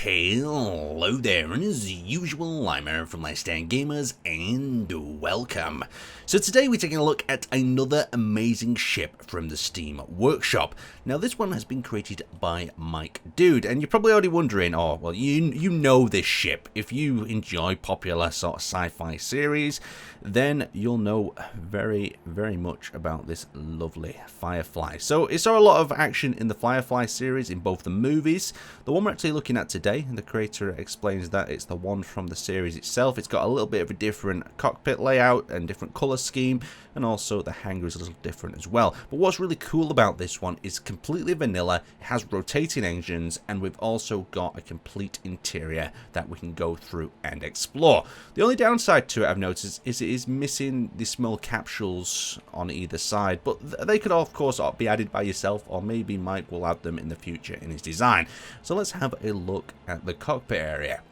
Hello there, and as usual, I'm Aaron from Laststandgamers, and welcome. So today we're taking a look at another amazing ship from the Steam Workshop. Now this one has been created by Mike Dude, and you're probably already wondering, oh, well, you know this ship. If you enjoy popular sort of sci-fi series, then you'll know very, very much about this lovely Firefly. So it saw a lot of action in the Firefly series in both the movies. The one we're actually looking at today, the creator explains that it's the one from the series itself. It's got a little bit of a different cockpit layout and different colour scheme, and also the hangar is a little different as well. But what's really cool about this one is completely vanilla. It has rotating engines, and we've also got a complete interior that we can go through and explore. The only downside to it I've noticed is it is missing the small capsules on either side, but they could of course be added by yourself, or maybe Mike will add them in the future in his design. So let's have a look at the cockpit area.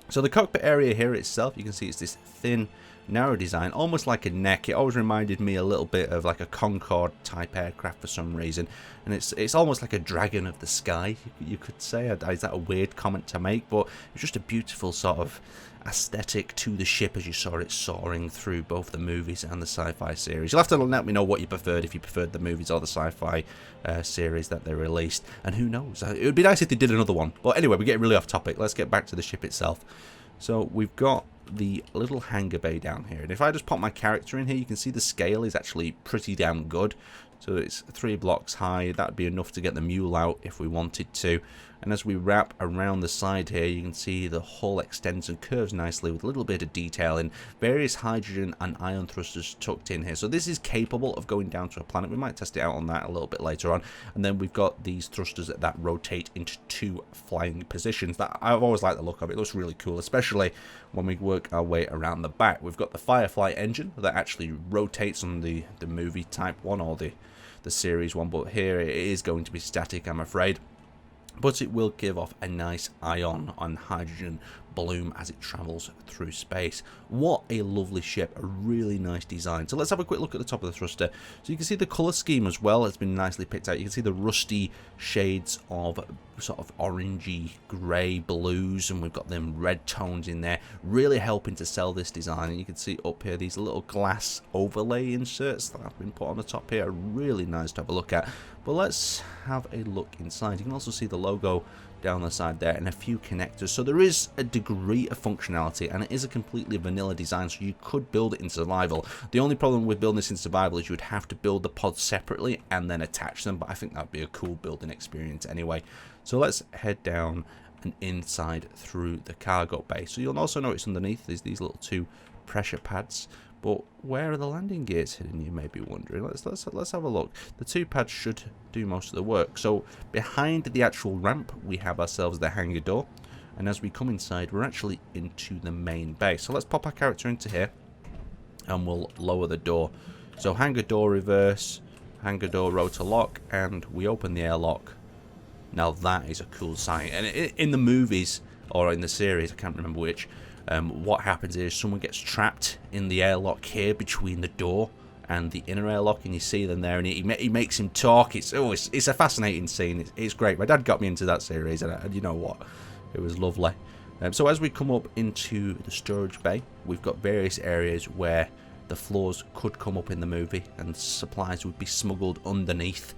So the cockpit area here itself, you can see it's this thin, narrow design, almost like a neck. It always reminded me a little bit of like a Concorde type aircraft for some reason, and it's almost like a dragon of the sky, you could say. Is that a weird comment to make? But it's just a beautiful sort of aesthetic to the ship as you saw it soaring through both the movies and the sci-fi series. You'll have to let me know what you preferred, if you preferred the movies or the sci-fi series that they released, and who knows, it would be nice if they did another one. But anyway, we're getting really off topic. Let's get back to the ship itself. So we've got the little hangar bay down here, and if I just pop my character in here, you can see the scale is actually pretty damn good. So it's 3 blocks high. That'd be enough to get the mule out if we wanted to. And as we wrap around the side here, you can see the hull extends and curves nicely with a little bit of detail in various hydrogen and ion thrusters tucked in here. So this is capable of going down to a planet. We might test it out on that a little bit later on. And then we've got these thrusters that rotate into 2 flying positions. That I've always liked the look of it. It looks really cool, especially when we work our way around the back. We've got the Firefly Engine that actually rotates on the movie type one, or the series one, but here it is going to be static, I'm afraid. But it will give off a nice ion and hydrogen bloom as it travels through space. What a lovely ship, a really nice design. So let's have a quick look at the top of the thruster. So you can see the colour scheme as well has been nicely picked out. You can see the rusty shades of sort of orangey grey blues, and we've got them red tones in there, really helping to sell this design. And you can see up here these little glass overlay inserts that have been put on the top here, really nice to have a look at. But let's have a look inside. You can also see the logo down the side there and a few connectors, so there is a degree of functionality, and it is a completely vanilla design, so you could build it in survival. The only problem with building this in survival is you would have to build the pods separately and then attach them, but I think that would be a cool building experience anyway. So let's head down and inside through the cargo bay. So you'll also notice underneath there's these little 2 pressure pads. But where are the landing gears hidden, you may be wondering. Let's have a look. The 2 pads should do most of the work. So behind the actual ramp, we have ourselves the hangar door. And as we come inside, we're actually into the main bay. So let's pop our character into here, and we'll lower the door. So hangar door reverse, hangar door rotor lock, and we open the airlock. Now that is a cool sight. And in the movies, or in the series, I can't remember which, what happens is someone gets trapped in the airlock here between the door and the inner airlock, and you see them there, and he makes him talk. It's a fascinating scene. It's great. My dad got me into that series, and you know what, it was lovely. So as we come up into the storage bay, we've got various areas where the floors could come up in the movie, and supplies would be smuggled underneath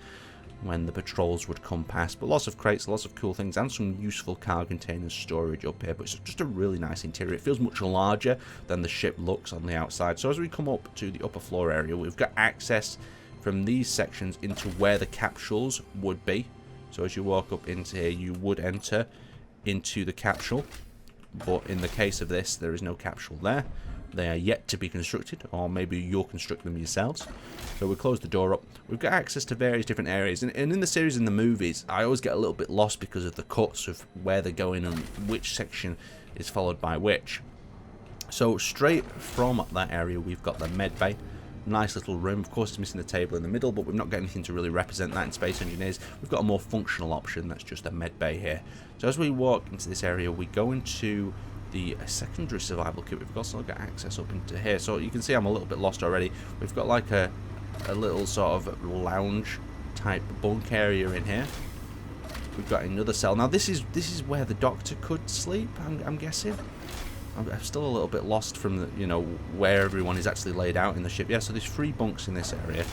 when the patrols would come past. But lots of crates, lots of cool things, and some useful cargo containers storage up here. But it's just a really nice interior. It feels much larger than the ship looks on the outside. So as we come up to the upper floor area, we've got access from these sections into where the capsules would be. So as you walk up into here, you would enter into the capsule, but in the case of this, there is no capsule there. They are yet to be constructed, or maybe you'll construct them yourselves. So we'll close the door up. We've got access to various different areas, and in the series and the movies, I always get a little bit lost because of the cuts of where they're going and which section is followed by which. So straight from that area, we've got the med bay. Nice little room. Of course, it's missing the table in the middle, but we've not got anything to really represent that in Space Engineers. We've got a more functional option that's just a med bay here. So as we walk into this area, we go into the secondary survival kit. We've also got access up into here, so you can see I'm a little bit lost already. We've got like a little sort of lounge type bunk area in here. We've got another cell. Now this is where the Doctor could sleep, I'm guessing. I'm still a little bit lost from the, you know, where everyone is actually laid out in the ship. Yeah, so there's 3 bunks in this area.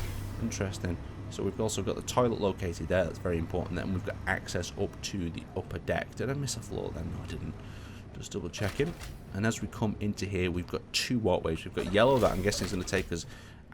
Interesting. So we've also got the toilet located there. That's very important. Then we've got access up to the upper deck. Did I miss a floor then? No, I didn't. Just double checking. And as we come into here, we've got 2 walkways. We've got yellow that I'm guessing is going to take us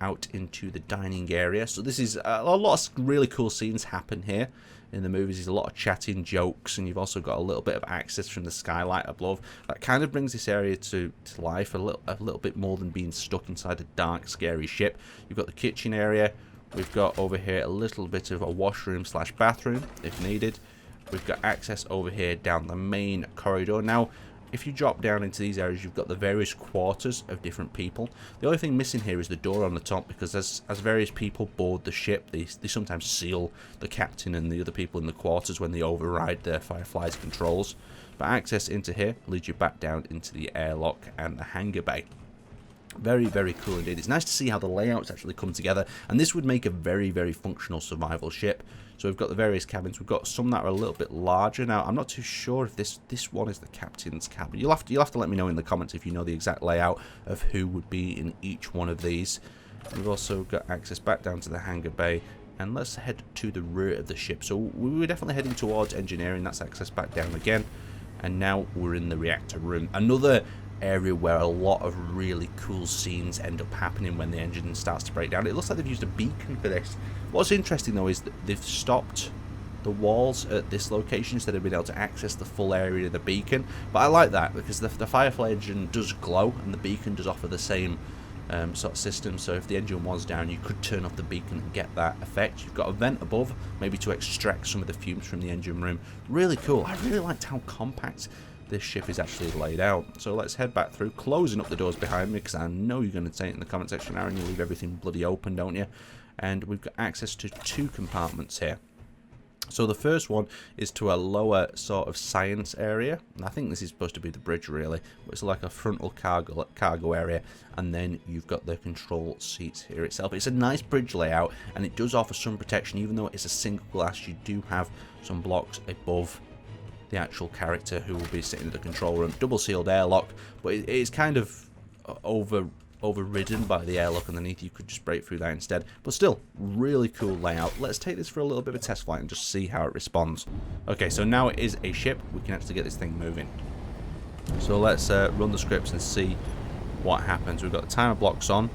out into the dining area. So this is a lot of really cool scenes happen here in the movies. There's a lot of chatting, jokes, and you've also got a little bit of access from the skylight above. That kind of brings this area to life a little bit more than being stuck inside a dark, scary ship. You've got the kitchen area. We've got over here a little bit of a washroom slash bathroom if needed. We've got access over here down the main corridor. Now, if you drop down into these areas, you've got the various quarters of different people. The only thing missing here is the door on the top, because as various people board the ship, they sometimes seal the captain and the other people in the quarters when they override their Firefly's controls. But access into here leads you back down into the airlock and the hangar bay. Very, very cool indeed. It's nice to see how the layouts actually come together, and this would make a very, very functional survival ship. So we've got the various cabins. We've got some that are a little bit larger. Now, I'm not too sure if this one is the captain's cabin. You'll have to let me know in the comments if you know the exact layout of who would be in each one of these. We've also got access back down to the hangar bay. And let's head to the rear of the ship. So we were definitely heading towards engineering. That's access back down again. And now we're in the reactor room. Another area where a lot of really cool scenes end up happening when the engine starts to break down. It looks like they've used a beacon for this. What's interesting though is that they've stopped the walls at this location instead of being able to access the full area of the beacon. But I like that because the Firefly engine does glow and the beacon does offer the same sort of system. So if the engine was down, you could turn off the beacon and get that effect. You've got a vent above, maybe to extract some of the fumes from the engine room. Really cool. I really liked how compact this ship is actually laid out. So let's head back through, closing up the doors behind me, because I know you're going to say it in the comment section, Aaron, you leave everything bloody open, don't you? And we've got access to 2 compartments here. So the first one is to a lower sort of science area. I think this is supposed to be the bridge really, but it's like a frontal cargo area, and then you've got the control seats here itself. It's a nice bridge layout, and it does offer some protection. Even though it's a single glass, you do have some blocks above the actual character who will be sitting in the control room. Double sealed airlock, but it is kind of overridden by the airlock underneath. You could just break through that instead, but still really cool layout. Let's take this for a little bit of a test flight and just see how it responds. Okay, so now it is a ship. We can actually get this thing moving. So let's run the scripts and see what happens. We've got the timer blocks on.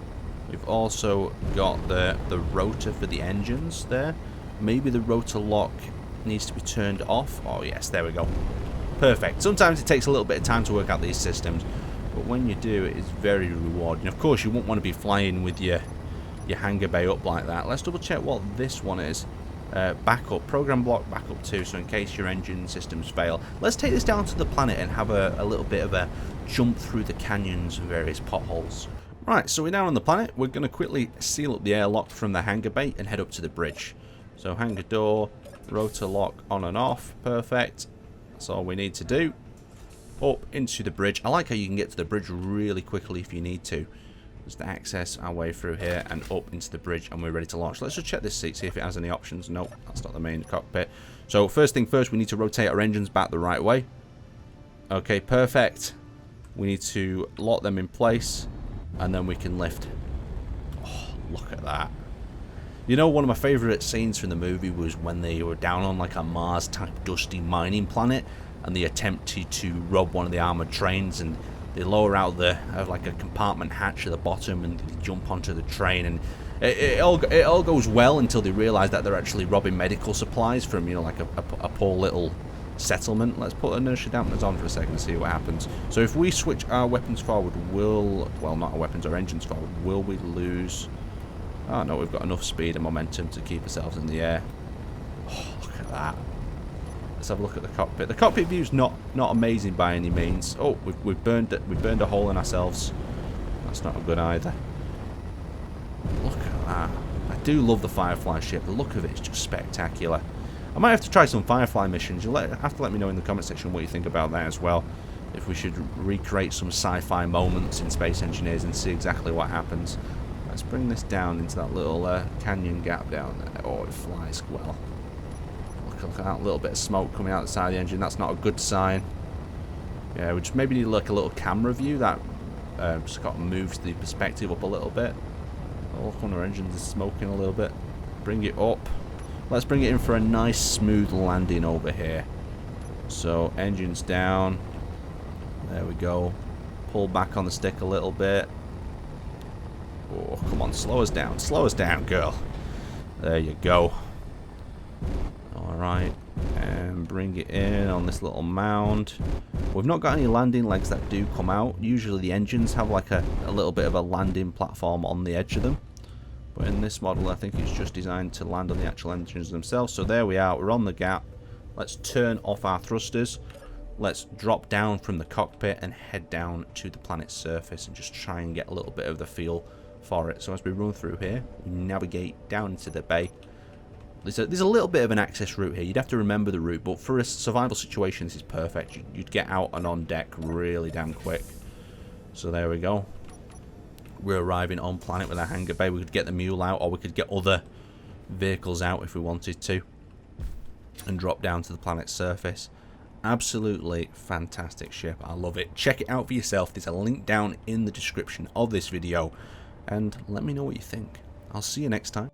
We've also got the rotor for the engines there. Maybe the rotor lock needs to be turned off. Oh yes, there we go. Perfect. Sometimes it takes a little bit of time to work out these systems, but when you do, it is very rewarding. Of course, you won't want to be flying with your hangar bay up like that. Let's double check what this one is. Backup, program block backup 2, so in case your engine systems fail. Let's take this down to the planet and have a little bit of a jump through the canyons and various potholes. Right, so we're down on the planet. We're going to quickly seal up the airlock from the hangar bay and head up to the bridge. So hangar door, rotor lock on and off. Perfect. That's all we need to do. Up into the bridge. I like how you can get to the bridge really quickly if you need to. Just access our way through here and up into the bridge, and we're ready to launch. Let's just check this seat, see if it has any options. Nope, that's not the main cockpit. So first thing first, we need to rotate our engines back the right way. Okay, perfect. We need to lock them in place, and then we can lift. Oh, look at that. You know, one of my favourite scenes from the movie was when they were down on like a Mars-type dusty mining planet, and they attempted to rob one of the armoured trains, and they lower out like a compartment hatch at the bottom, and they jump onto the train, and it all goes well until they realise that they're actually robbing medical supplies from, you know, like a poor little settlement. Let's put inertia dampeners on for a second and see what happens. So if we switch our weapons forward, well, not our weapons, our engines forward, will we lose? Oh no, we've got enough speed and momentum to keep ourselves in the air. Oh, look at that. Let's have a look at the cockpit. The cockpit view's not amazing by any means. Oh, we've burned a hole in ourselves. That's not good either. Look at that. I do love the Firefly ship. The look of it is just spectacular. I might have to try some Firefly missions. You'll have to let me know in the comment section what you think about that as well. If we should recreate some sci-fi moments in Space Engineers and see exactly what happens. Let's bring this down into that little canyon gap down there. Oh, it flies well. Look look at that little bit of smoke coming out the side of the engine. That's not a good sign. Yeah, we just maybe need like a little camera view that just got to move the perspective up a little bit. Oh, look, one of our engines is smoking a little bit. Bring it up. Let's bring it in for a nice smooth landing over here. So, engine's down. There we go. Pull back on the stick a little bit. Oh, come on, slow us down. Slow us down, girl. There you go. Alright. And bring it in on this little mound. We've not got any landing legs that do come out. Usually the engines have like a little bit of a landing platform on the edge of them. But in this model, I think it's just designed to land on the actual engines themselves. So there we are. We're on the gap. Let's turn off our thrusters. Let's drop down from the cockpit and head down to the planet's surface and just try and get a little bit of the feel for it. So as we run through here, we navigate down into the bay. There's a little bit of an access route here. You'd have to remember the route, but for a survival situation, this is perfect. You'd get out and on deck really damn quick. So there we go. We're arriving on planet with our hangar bay. We could get the mule out, or we could get other vehicles out if we wanted to, and drop down to the planet's surface. Absolutely fantastic ship. I love it. Check it out for yourself. There's a link down in the description of this video, and let me know what you think. I'll see you next time.